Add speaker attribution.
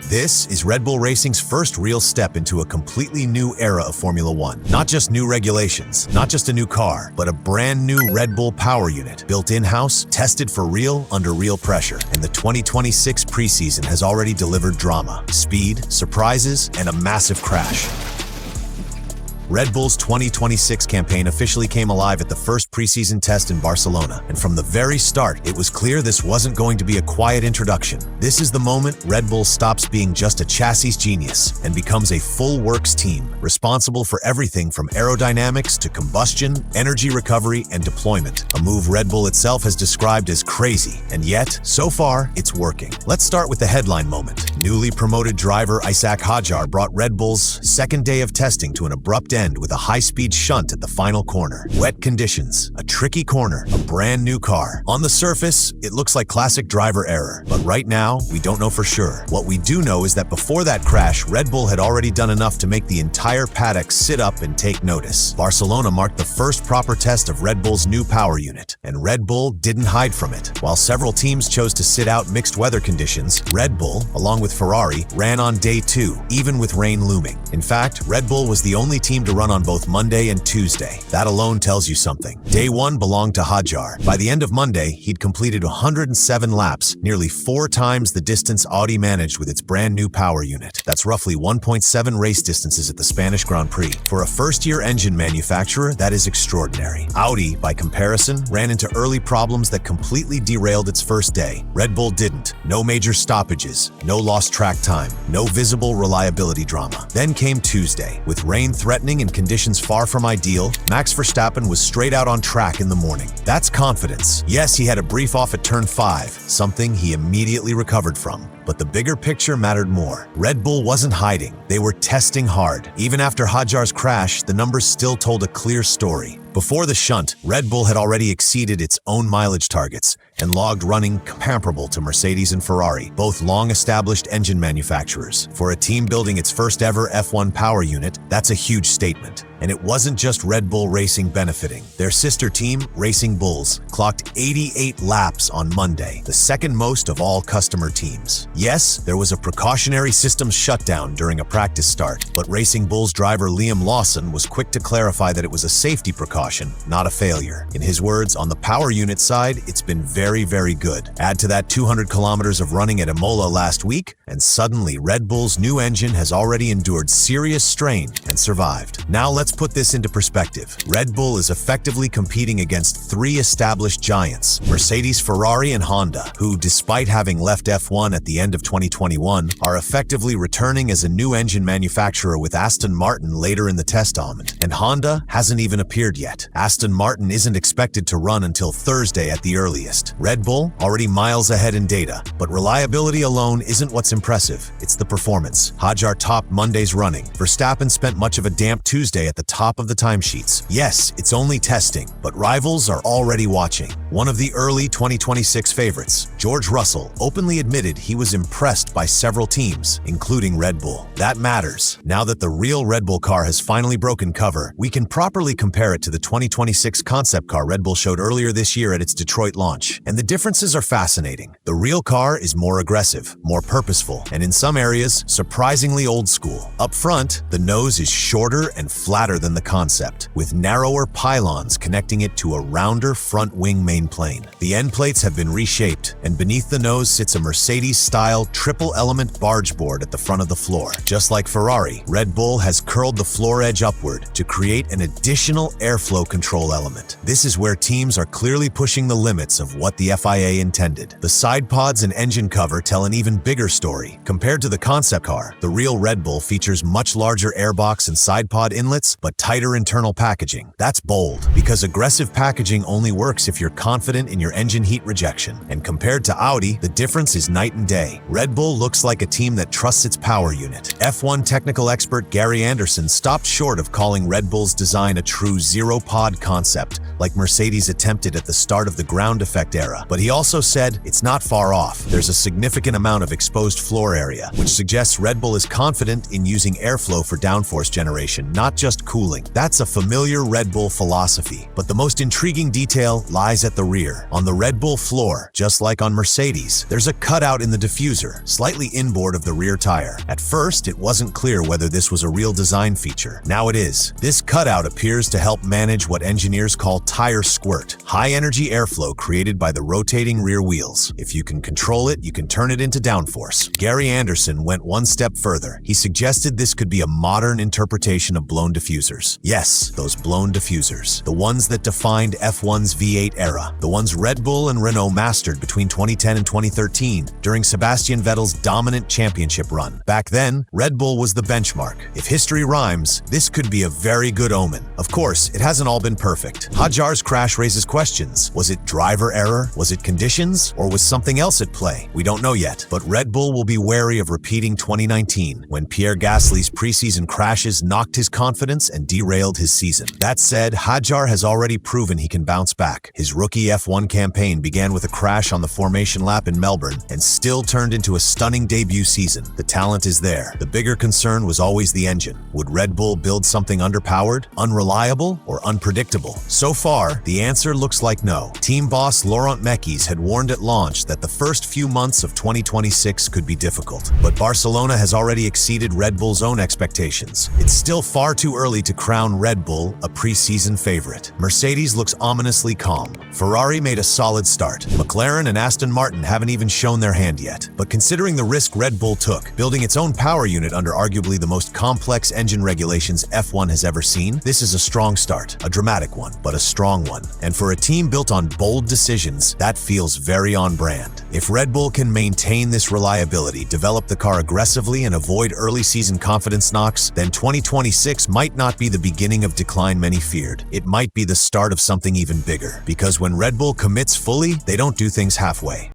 Speaker 1: This is Red Bull Racing's first real step into a completely new era of Formula One. Not just new regulations, not just a new car, but a brand new Red Bull power unit, built in-house, tested for real, under real pressure. And the 2026 preseason has already delivered drama, speed, surprises, and a massive crash. Red Bull's 2026 campaign officially came alive at the first preseason test in Barcelona, and from the very start, it was clear this wasn't going to be a quiet introduction. This is the moment Red Bull stops being just a chassis genius and becomes a full works team, responsible for everything from aerodynamics to combustion, energy recovery, and deployment. A move Red Bull itself has described as crazy, and yet, so far, it's working. Let's start with the headline moment. Newly promoted driver Isack Hadjar brought Red Bull's second day of testing to an abrupt end with a high-speed shunt at the final corner. Wet conditions, a tricky corner, a brand new car. On the surface, it looks like classic driver error, but right now, we don't know for sure. What we do know is that before that crash, Red Bull had already done enough to make the entire paddock sit up and take notice. Barcelona marked the first proper test of Red Bull's new power unit, and Red Bull didn't hide from it. While several teams chose to sit out mixed weather conditions, Red Bull, along with Ferrari, ran on day 2, even with rain looming. In fact, Red Bull was the only team to run on both Monday and Tuesday. That alone tells you something. Day 1 belonged to Hadjar. By the end of Monday, he'd completed 107 laps, nearly 4 times the distance Audi managed with its brand new power unit. That's roughly 1.7 race distances at the Spanish Grand Prix. For a first-year engine manufacturer, that is extraordinary. Audi, by comparison, ran into early problems that completely derailed its first day. Red Bull didn't. No major stoppages, no lost track time, no visible reliability drama. Then came Tuesday. With rain threatening and conditions far from ideal, Max Verstappen was straight out on track in the morning. That's confidence. Yes, he had a brief off at turn 5, something he immediately recovered from. But the bigger picture mattered more. Red Bull wasn't hiding. They were testing hard. Even after Hadjar's crash, the numbers still told a clear story. Before the shunt, Red Bull had already exceeded its own mileage targets and logged running comparable to Mercedes and Ferrari, both long-established engine manufacturers. For a team building its first-ever F1 power unit, that's a huge statement. And it wasn't just Red Bull Racing benefiting. Their sister team, Racing Bulls, clocked 88 laps on Monday, the second most of all customer teams. Yes, there was a precautionary systems shutdown during a practice start, but Racing Bulls driver Liam Lawson was quick to clarify that it was a safety precaution, not a failure. In his words, on the power unit side, it's been very, very good. Add to that 200 kilometers of running at Imola last week, and suddenly Red Bull's new engine has already endured serious strain and survived. Now let's put this into perspective. Red Bull is effectively competing against 3 established giants, Mercedes, Ferrari, and Honda, who, despite having left F1 at the end of 2021, are effectively returning as a new engine manufacturer with Aston Martin later in the test element. And Honda hasn't even appeared yet. Aston Martin isn't expected to run until Thursday at the earliest. Red Bull already miles ahead in data, but reliability alone isn't what's impressive. It's the performance. Hadjar topped Monday's running. Verstappen spent much of a damp Tuesday at the top of the timesheets. Yes, it's only testing, but rivals are already watching. One of the early 2026 favorites, George Russell, openly admitted he was impressed by several teams, including Red Bull. That matters. Now that the real Red Bull car has finally broken cover, we can properly compare it to the 2026 concept car Red Bull showed earlier this year at its Detroit launch. And the differences are fascinating. The real car is more aggressive, more purposeful, and in some areas, surprisingly old school. Up front, the nose is shorter and flatter than the concept, with narrower pylons connecting it to a rounder front wing main plane. The end plates have been reshaped, and beneath the nose sits a Mercedes-style triple-element barge board at the front of the floor. Just like Ferrari, Red Bull has curled the floor edge upward to create an additional airflow control element. This is where teams are clearly pushing the limits of what the FIA intended. The side pods and engine cover tell an even bigger story. Compared to the concept car, the real Red Bull features much larger airbox and side pod inlets, but tighter internal packaging. That's bold, because aggressive packaging only works if you're confident in your engine heat rejection. And compared to Audi, the difference is night and day. Red Bull looks like a team that trusts its power unit. F1 technical expert Gary Anderson stopped short of calling Red Bull's design a true zero-pod concept, like Mercedes attempted at the start of the ground effect era. But he also said it's not far off. There's a significant amount of exposed floor area, which suggests Red Bull is confident in using airflow for downforce generation, not just cooling. That's a familiar Red Bull philosophy. But the most intriguing detail lies at the rear. On the Red Bull floor, just like on Mercedes, there's a cutout in the diffuser, slightly inboard of the rear tire. At first, it wasn't clear whether this was a real design feature. Now it is. This cutout appears to help manage what engineers call tire squirt, high-energy airflow created by the rotating rear wheels. If you can control it, you can turn it into downforce. Gary Anderson went one step further. He suggested this could be a modern interpretation of blown diffusers. Yes, those blown diffusers. The ones that defined F1's V8 era. The ones Red Bull and Renault mastered between 2010 and 2013 during Sebastian Vettel's dominant championship run. Back then, Red Bull was the benchmark. If history rhymes, this could be a very good omen. Of course, it hasn't all been perfect. Hadjar's crash raises questions. Was it driver error? Was it conditions? Or was something else at play? We don't know yet, but Red Bull will be wary of repeating 2019, when Pierre Gasly's preseason crashes knocked his confidence and derailed his season. That said, Hadjar has already proven he can bounce back. His rookie F1 campaign began with a crash on the formation lap in Melbourne and still turned into a stunning debut season. The talent is there. The bigger concern was always the engine. Would Red Bull build something underpowered, unreliable, or unpredictable? So far, the answer looks like no. Team boss Laurent Mekies had warned at launch that the first few months of 2026 could be difficult. But Barcelona has already exceeded Red Bull's own expectations. It's still far too early to crown Red Bull a preseason favorite. Mercedes looks ominously calm. Ferrari made a solid start. McLaren and Aston Martin haven't even shown their hand yet. But considering the risk Red Bull took, building its own power unit under arguably the most complex engine regulations F1 has ever seen, this is a strong start. A dramatic one, but a strong one. And for a team built on bold decisions, that feels very on brand. If Red Bull can maintain this reliability, develop the car aggressively, and avoid early season confidence knocks, then 2026 might not be the beginning of decline many feared. It might be the start of something even bigger. Because when Red Bull commits fully, they don't do things halfway.